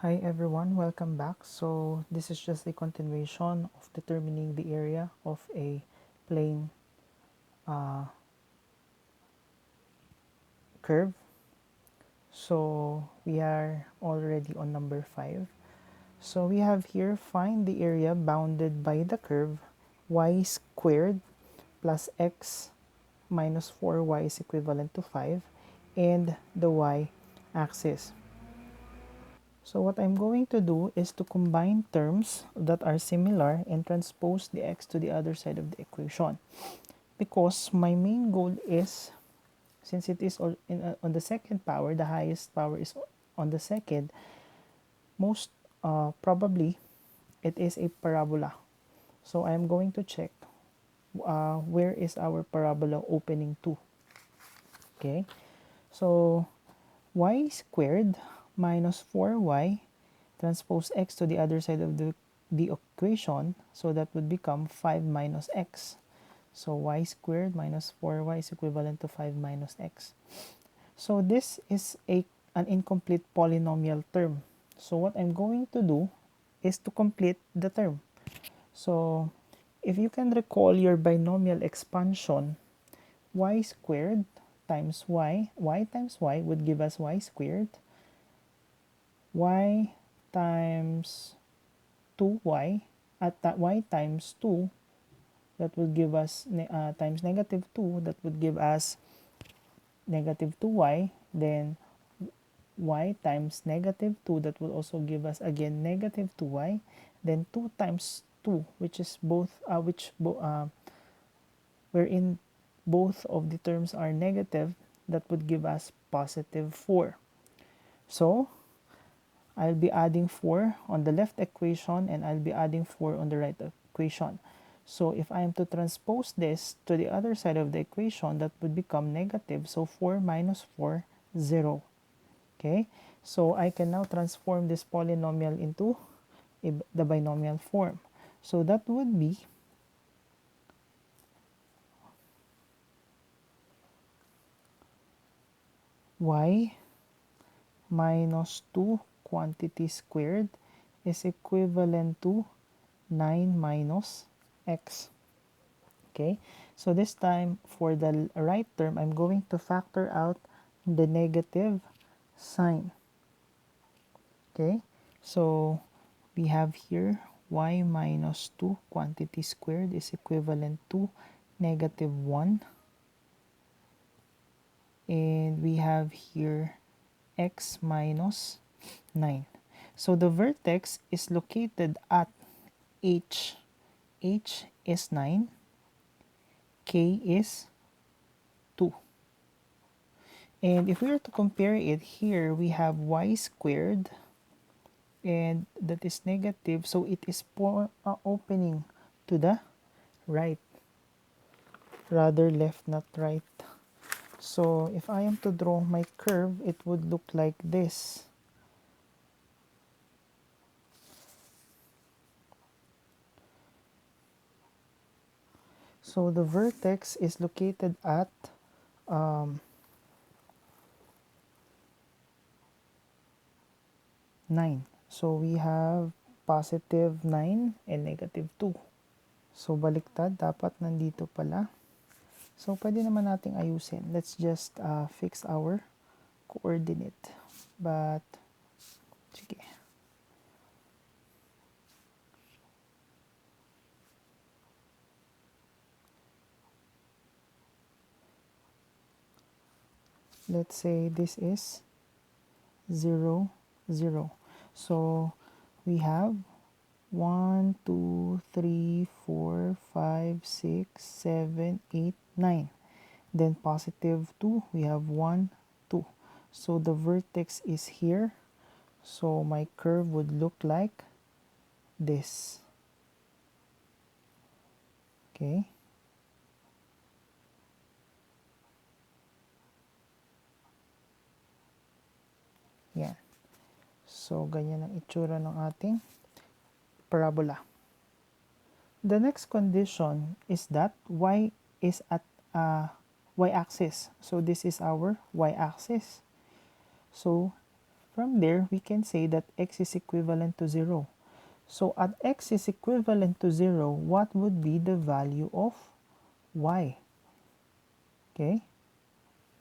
Hi everyone, welcome back. So this is just a continuation of determining the area of a plane uh, curve. So we are already on number 5. So we have here find the area bounded by the curve y squared plus x minus 4y is equivalent to 5 and the y axis. So what I'm going to do is to combine terms that are similar and transpose the x to the other side of the equation. Because my main goal is, since it is on the second power, the highest power is on the second, most probably it is a parabola. So I'm going to check where is our parabola opening to. Okay, so y squared minus 4y transpose x to the other side of the equation, so that would become 5 minus x. So y squared minus 4y is equivalent to 5 minus x. So this is an incomplete polynomial term. So what I'm going to do is to complete the term. So if you can recall your binomial expansion, y squared times y times y would give us y squared, y times 2y at y times 2, that would give us times negative 2, that would give us negative 2y, then y times negative 2, that will also give us again negative 2y, then 2 times 2, which is wherein both of the terms are negative, that would give us positive 4. So I'll be adding 4 on the left equation and I'll be adding 4 on the right equation. So if I am to transpose this to the other side of the equation, that would become negative. So 4 minus 4, 0. Okay, so I can now transform this polynomial into the binomial form. So that would be y minus 2 quantity squared is equivalent to 9 minus x. Okay, so this time for the right term, I'm going to factor out the negative sign. Okay, so we have here y minus 2 quantity squared is equivalent to negative 1, and we have here x minus 9. So the vertex is located at h. H is 9, k is 2. And if we were to compare it here, we have y squared, and that is negative, so it is opening to the right, rather left, not right. So if I am to draw my curve, it would look like this. So the vertex is located at 9. So we have positive 9 and negative 2. So baliktad, dapat nandito pala. So pwede naman nating ayusin. Let's just fix our coordinate. But, sige. Let's say this is 0, 0. So we have 1, 2, 3, 4, 5, 6, 7, 8, 9. Then positive 2, we have 1, 2. So the vertex is here. So my curve would look like this. Okay. Yan. So ganyan ang itsura ng ating parabola. The next condition is that y is at y-axis. So this is our y-axis. So From there, we can say that x is equivalent to 0. So at x is equivalent to 0, what would be the value of y? Okay,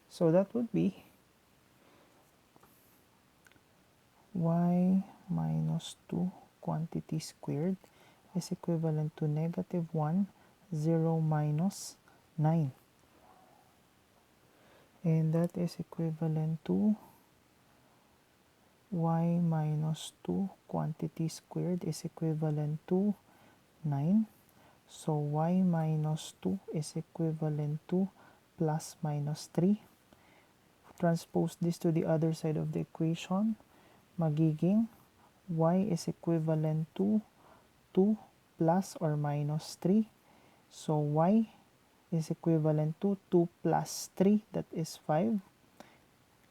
so that would be y minus 2 quantity squared is equivalent to negative 1, 0 minus 9. And that is equivalent to y minus 2 quantity squared is equivalent to 9. So y minus 2 is equivalent to plus minus 3. Transpose this to the other side of the equation. Magiging y is equivalent to 2 plus or minus 3. So y is equivalent to 2 plus 3, that is 5.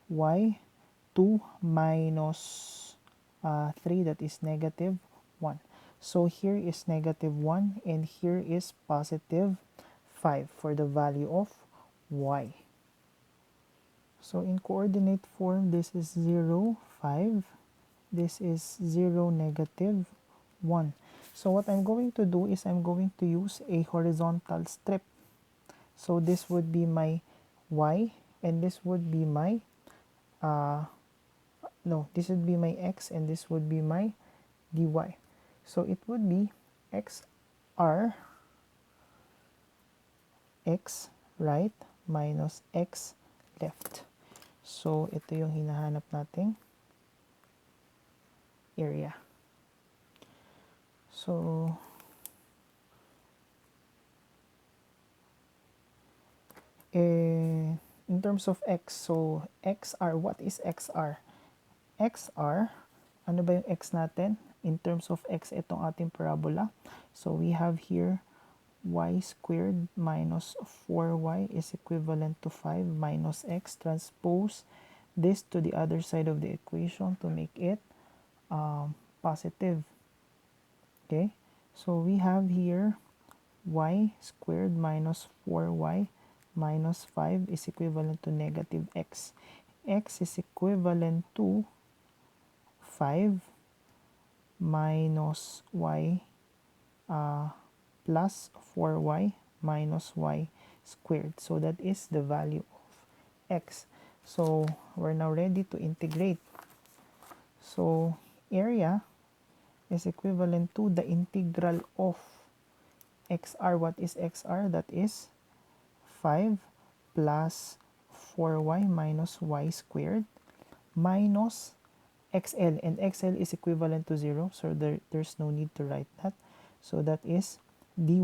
Y 2 minus 3, that is negative 1. So here is negative 1 and here is positive 5 for the value of y. So in coordinate form, this is 0, 5. This is 0, negative 1. So what I'm going to do is I'm going to use a horizontal strip. So this would be my y and this would be my this would be my x and this would be my dy. So it would be xr x right minus x left. So ito yung hinahanap nating area. So in terms of x, so xr, what is xr? xr, ano ba yung x natin? In terms of x, itong ating parabola. So we have here y squared minus 4y is equivalent to 5 minus x. Transpose this to the other side of the equation to make it positive. Okay, so we have here y squared minus 4y minus 5 is equivalent to negative x. X is equivalent to 5 minus y plus 4y minus y squared. So that is the value of x. So we're now ready to integrate. So area is equivalent to the integral of xr. What is xr? That is 5 plus 4y minus y squared minus xl, and xl is equivalent to 0, so there's no need to write that. So that is dy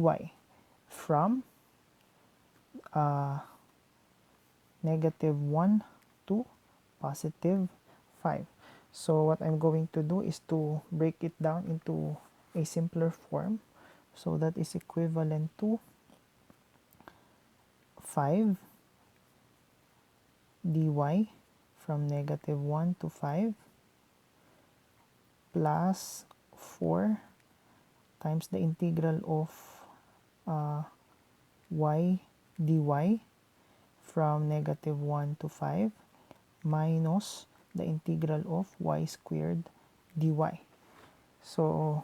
from negative 1 to positive 5. So what I'm going to do is to break it down into a simpler form. So that is equivalent to 5 dy from negative 1 to 5 plus 4 times the integral of y dy from negative 1 to 5 minus the integral of y squared dy. So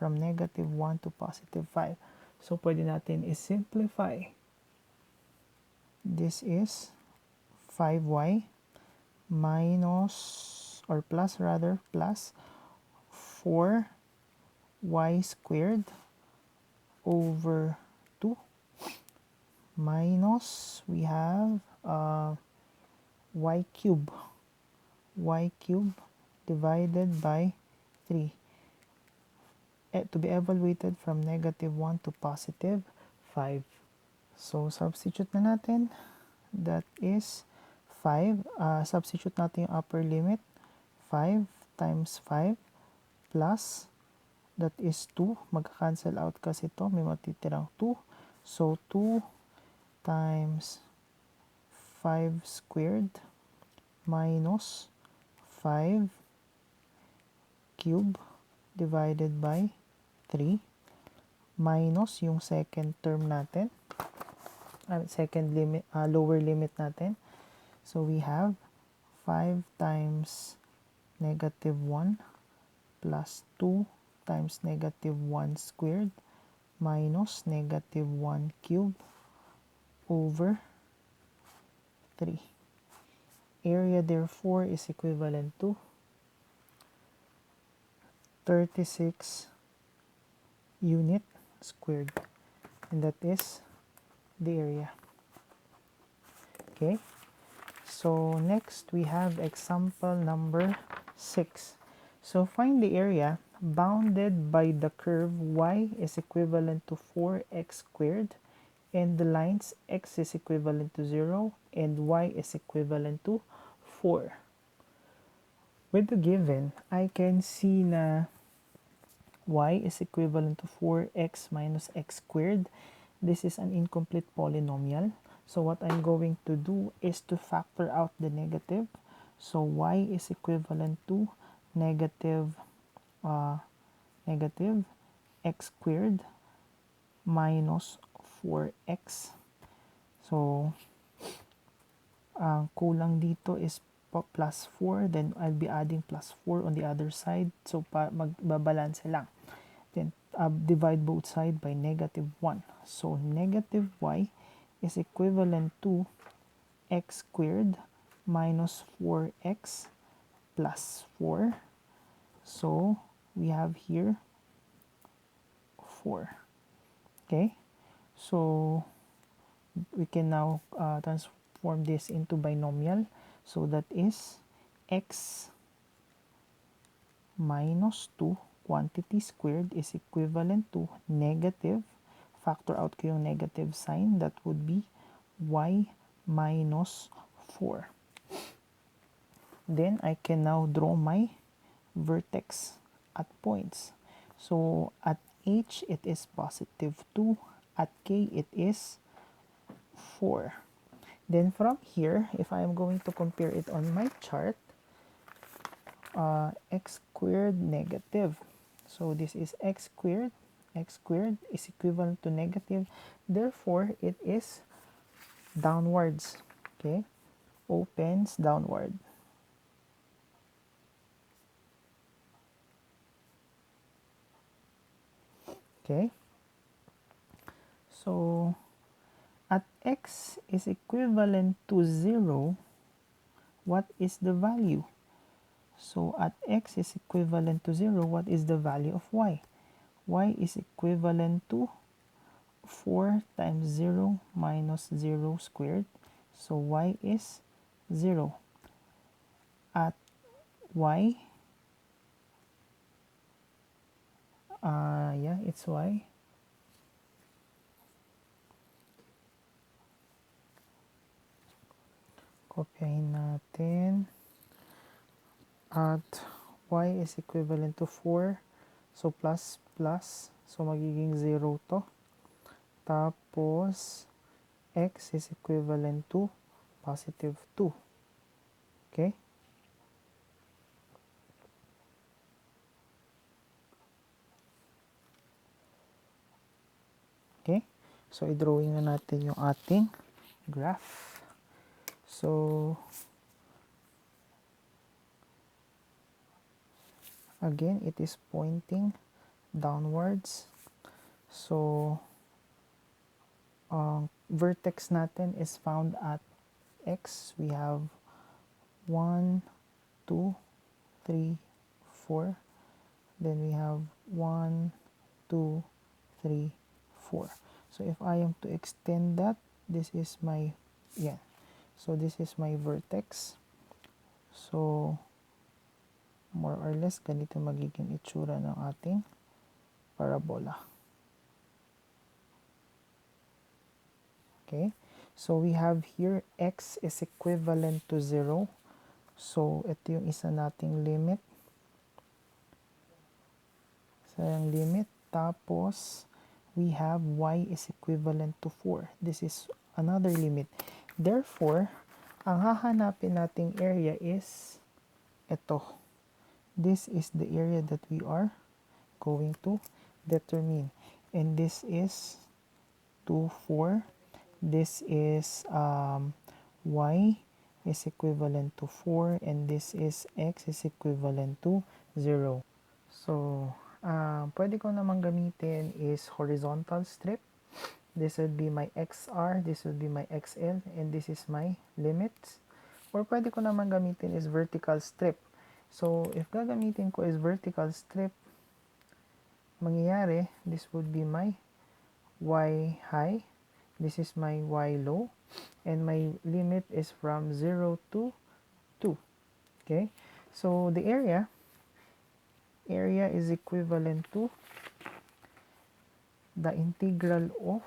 from negative 1 to positive 5. So pwede natin i-simplify. This is 5y minus, or plus rather, plus 4y squared over 2 minus, we have y cube divided by 3 to be evaluated from negative 1 to positive 5. So substitute na natin. That is 5. Substitute natin yung upper limit. 5 times 5 plus, that is 2. Magka-cancel out kasi ito. May matitirang 2. So 2 times 5 squared minus 5 cube divided by 3 minus yung second term natin, second limit, lower limit natin. So we have 5 times negative 1 plus 2 times negative 1 squared minus negative 1 cubed over 3. Area therefore is equivalent to 36 unit squared, and that is the area. Okay, so next we have example number 6. So find the area bounded by the curve y is equivalent to 4x squared and the lines x is equivalent to 0 and y is equivalent to 4. With the given, I can see na y is equivalent to 4x minus x squared. This is an incomplete polynomial. So what I'm going to do is to factor out the negative. So y is equivalent to negative negative x squared minus 4x. So ang kulang dito is plus 4, then I'll be adding plus 4 on the other side. So magbabalance lang. Then divide both sides by negative 1. So negative y is equivalent to x squared minus 4x plus 4. So we have here 4. Okay, so we can now transform this into binomial. So that is x minus 2 quantity squared is equivalent to negative, factor out ko yung negative sign, that would be y minus 4. Then I can now draw my vertex at points. So at h it is positive 2, at k it is 4. Then from here, if I am going to compare it on my chart, x squared negative. So this is x squared is equivalent to negative. Therefore, it is downwards. Okay, opens downward. Okay, so at x is equivalent to 0, what is the value? So at x is equivalent to 0, what is the value of y? Y is equivalent to 4 times 0 minus 0 squared. So y is 0. At y, yeah, it's y. Kopyahin natin. At y is equivalent to 4. So plus plus. So magiging 0 to. Tapos x is equivalent to positive 2. Okay? Okay? So i-drawing na natin yung ating graph. So again, it is pointing downwards. So vertex natin is found at x. We have 1, 2, 3, 4. Then we have 1, 2, 3, 4. So if I am to extend that, this is my, yeah. So this is my vertex. So more or less, ganito magiging itsura ng ating parabola. Okay, so we have here x is equivalent to 0. So ito yung isa nating limit. So yung limit. Tapos we have y is equivalent to 4. This is another limit. Therefore, ang hahanapin nating area is ito. This is the area that we are going to determine. And this is 2, 4. This is y is equivalent to 4, and this is x is equivalent to 0. So, pwede ko naman gamitin is horizontal strip. This would be my XR, this would be my XL, and this is my limits. Or pwede ko naman gamitin is vertical strip. So, if gagamitin ko is vertical strip, mangyayari, this would be my Y high, this is my Y low, and my limit is from 0 to 2. Okay? So, the area is equivalent to the integral of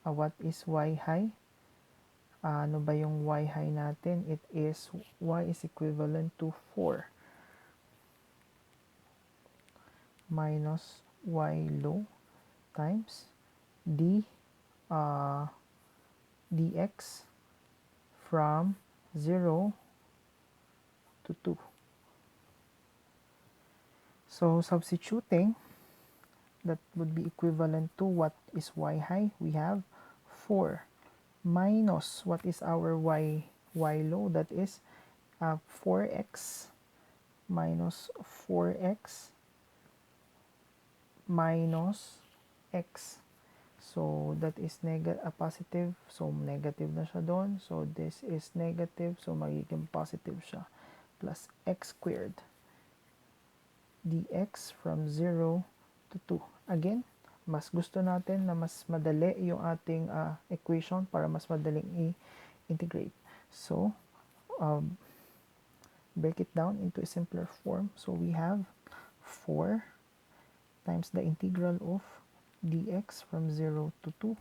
what is Y high. Ano ba yung Y high natin? It is Y is equivalent to 4 minus Y low times dx from 0 to 2. So, substituting, that would be equivalent to what is Y high? We have 4 minus what is our Y low? That is 4x minus 4x minus x. So, that is positive. So, negative na siya doon. So, this is negative. So, magiging positive siya. Plus x squared dx from 0 to 2. Again, mas gusto natin na mas madali yung ating equation para mas madaling i-integrate. So, break it down into a simpler form. So, we have 4 times the integral of dx from 0 to 2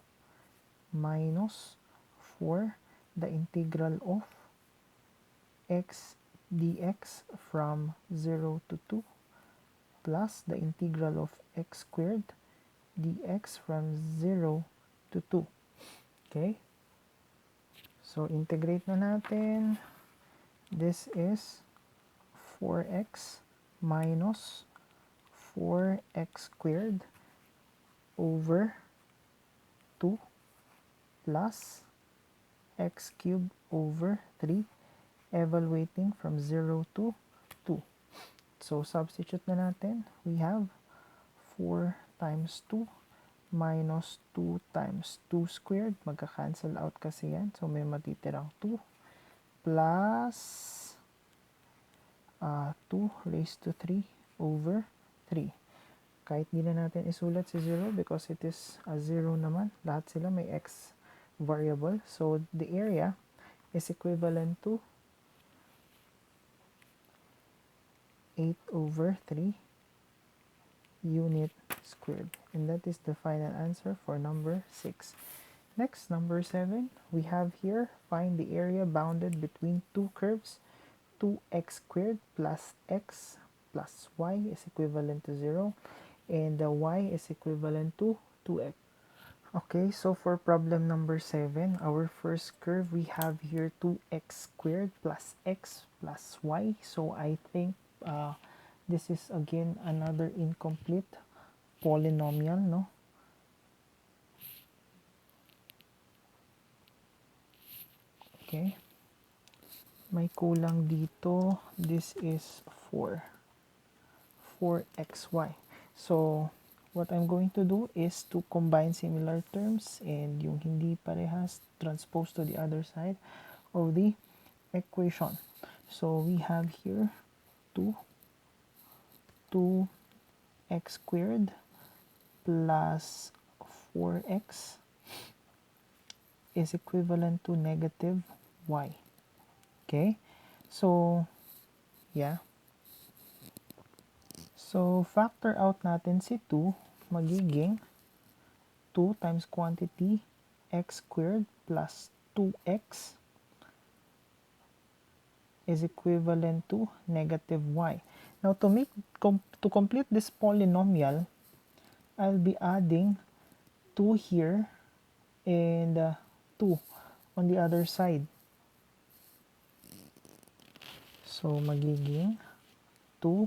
minus 4 the integral of x dx from 0 to 2 plus the integral of x squared dx from 0 to 2. Okay? So, integrate na natin. This is 4x minus 4x squared over 2 plus x cubed over 3, evaluating from 0 to 2. So, substitute na natin. We have 4 times 2 minus 2 times 2 squared. Magka-cancel out kasi yan. So, may matitirang 2 plus 2 raised to 3 over 3. Kahit di na natin isulat si 0 because it is a 0 naman. Lahat sila may x variable. So, the area is equivalent to 8 over 3 unit squared. And that is the final answer for number 6. Next, number 7, we have here, find the area bounded between two curves. 2x squared plus x plus y is equivalent to 0. And the y is equivalent to 2x. Okay, so for problem number 7, our first curve, we have here 2x squared plus x plus y. So I think this is again another incomplete polynomial, no? Okay. May kulang dito. This is 4xy. So, what I'm going to do is to combine similar terms and yung hindi parehas transpose to the other side of the equation. So, we have here 2x squared plus 4x is equivalent to negative y. Okay? So, yeah. So, factor out natin si 2, magiging 2 times quantity x squared plus 2x is equivalent to negative y. Now, to complete this polynomial, I'll be adding 2 here and 2 on the other side. So, magiging 2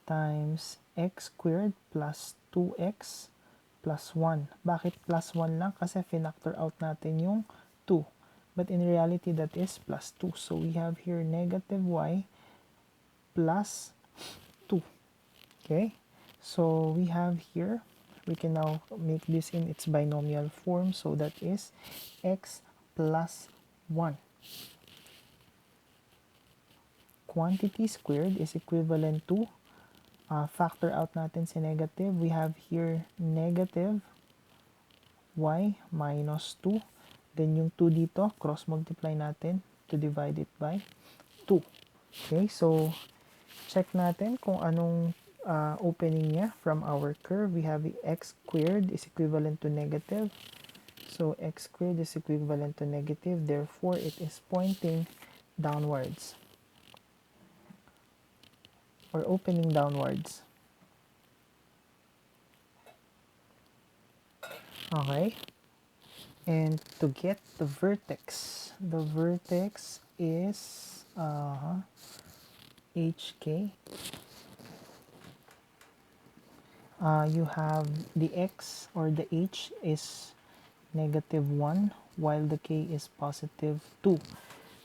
times x squared plus 2x plus 1. Bakit plus 1 lang? Kasi finactor out natin yung 2. but in reality that is plus 2. So we have here negative y plus 2. Okay, so we have here, we can now make this in its binomial form, so that is x plus 1. Quantity squared is equivalent to, factor out natin si negative, we have here negative y minus 2. Then yung 2 dito, cross multiply natin to divide it by 2. Okay, so check natin kung anong opening niya from our curve. We have x squared is equivalent to negative. So x squared is equivalent to negative. Therefore, it is pointing downwards or opening downwards. Okay. And to get the vertex is hk. You have the x or the h is negative 1 while the k is positive 2.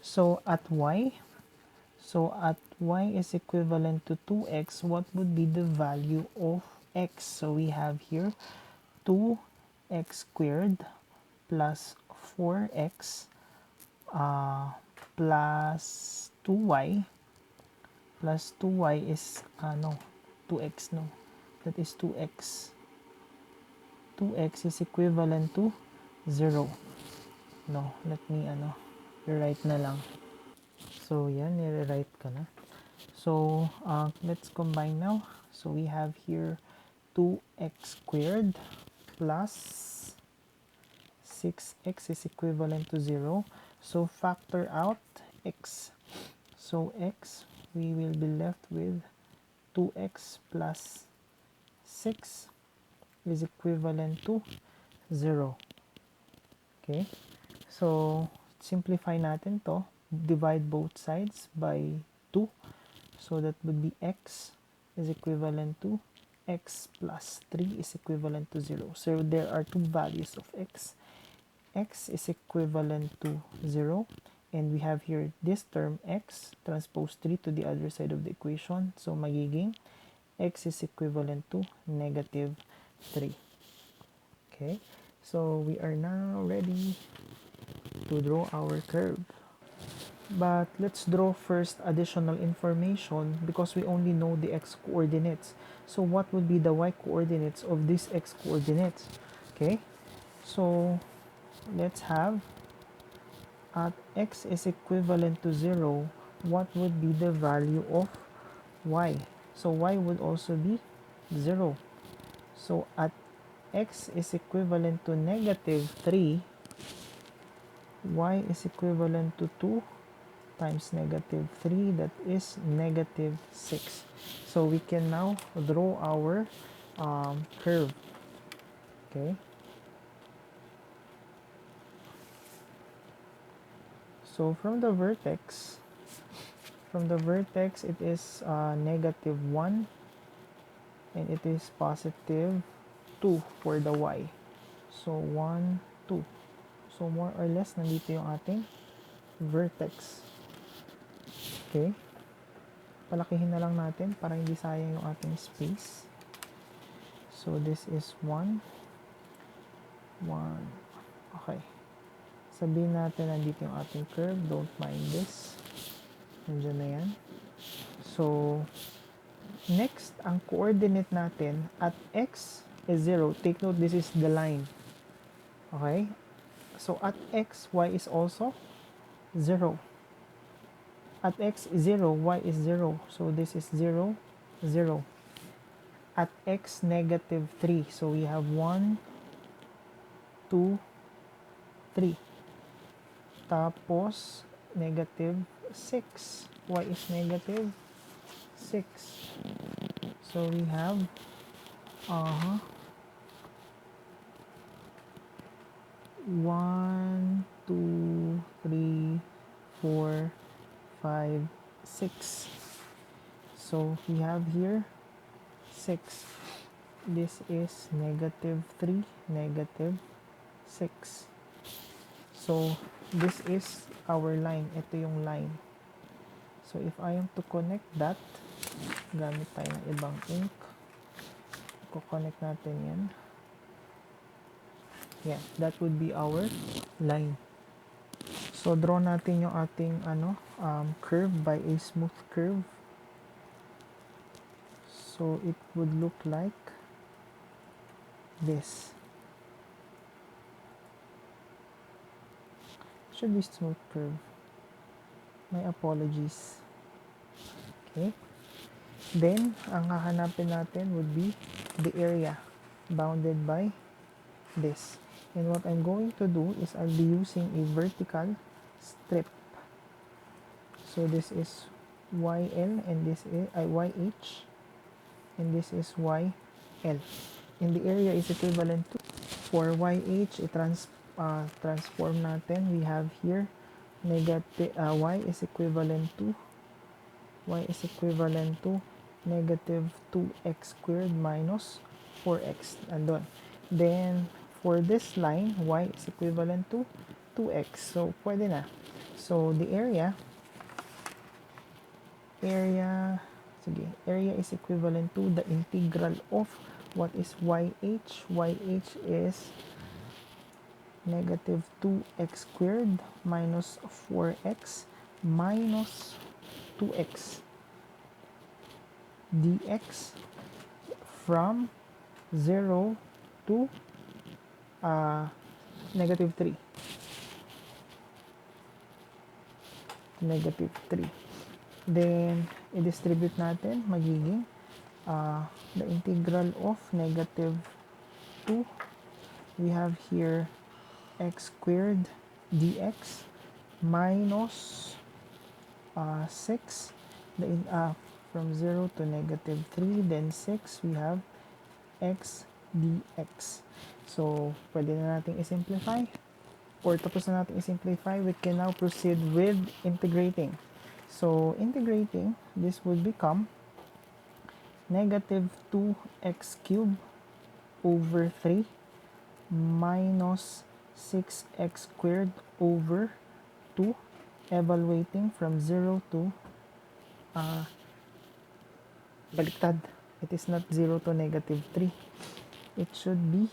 So at y is equivalent to 2x, what would be the value of x? So we have here 2x squared plus 4x plus 2y plus 2y is no, 2x, no, that is 2x. 2x is equivalent to 0. No, let me rewrite na lang. So yan, nire-write ka na. So let's combine now. So we have here 2x squared plus 6x is equivalent to 0. So factor out x. So x, we will be left with 2x plus 6 is equivalent to 0. Okay? So simplify natin to. Divide both sides by 2. So that would be x is equivalent to x plus 3 is equivalent to 0. So there are two values of x. X is equivalent to 0. And we have here this term x transpose 3 to the other side of the equation. So magiging x is equivalent to negative 3. Okay, so we are now ready to draw our curve. But let's draw first additional information because we only know the x coordinates. So what would be the y coordinates of these x coordinates? Okay, so let's have at x is equivalent to 0, what would be the value of y? So y would also be 0. So at x is equivalent to negative 3, y is equivalent to 2 times negative 3, that is negative 6. So we can now draw our curve. Okay. So from the vertex it is negative 1 and it is positive 2 for the y. So 1, 2. So more or less nandito yung ating vertex. Okay. Palakihin na lang natin para hindi sayang yung ating space. So this is 1. 1. Okay. Sabihin natin nandito yung ating curve. Don't mind this. Nandiyan na yan. So, next, ang coordinate natin at x is 0. Take note, this is the line. Okay? So, at x, y is also 0. At x is 0, y is 0. So, this is 0, 0. At x, negative 3. So, we have 1, 2, 3. Tapos, negative 6. Y is negative 6. So, we have 1, 2, 3, 4, 5, 6. So, we have here 6. This is negative 3, negative 6. So, this is our line. Ito yung line. So, if I am to connect that, gamit tayo ng ibang ink. Connect natin yan. Yeah, that would be our line. So, draw natin yung ating curve by a smooth curve. So, it would look like this. Should be smooth curve. My apologies. Okay. Then, ang hahanapin natin would be the area bounded by this. And what I'm going to do is I'll be using a vertical strip. So this is YL and this is YH and this is YL. And the area is equivalent to, for YH, transform natin. We have here negative y is equivalent to negative 2x squared minus 4x. Andun. Then, for this line, y is equivalent to 2x. So, pwede na. So, the area is equivalent to the integral of what is YH. YH is negative 2x squared minus 4x minus 2x dx from 0 to negative 3. Negative 3. Then, i-distribute natin, magiging the integral of negative 2. We have here x squared dx minus 6. From 0 to negative 3, then 6, we have x dx. So, pwede na natin i-simplify. Or tapos na natin i-simplify, we can now proceed with integrating. So, integrating, this would become negative 2x cubed over 3 minus 6x squared over 2, evaluating from 0 to baliktad. It is not 0 to negative 3. It should be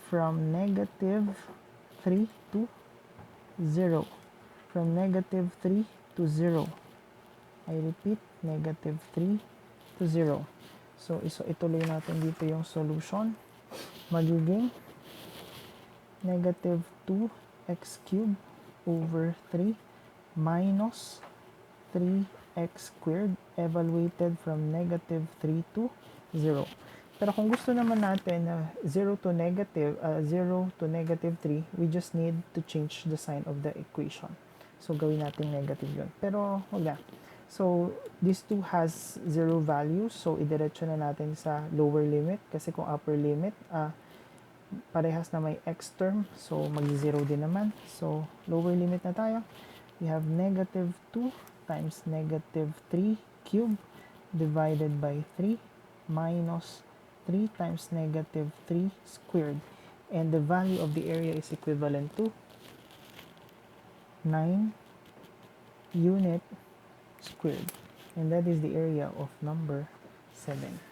from negative 3 to 0. From negative 3 to 0. I repeat, negative 3 to 0. So, ituloy natin dito yung solution. Magiging negative 2x cubed over 3 minus 3x squared evaluated from negative 3 to 0. Pero kung gusto naman natin na 0 to negative 3, we just need to change the sign of the equation. So, gawin natin negative yun. Pero, wag na. So, this 2 has 0 value. So, idiretso na natin sa lower limit. Kasi kung upper limit, parehas na may x term. So, mag-0 din naman. So, lower limit na tayo. We have negative 2 times negative 3 cubed divided by 3 minus 3 times negative 3 squared. And the value of the area is equivalent to 9 unit squared. And that is the area of number 7.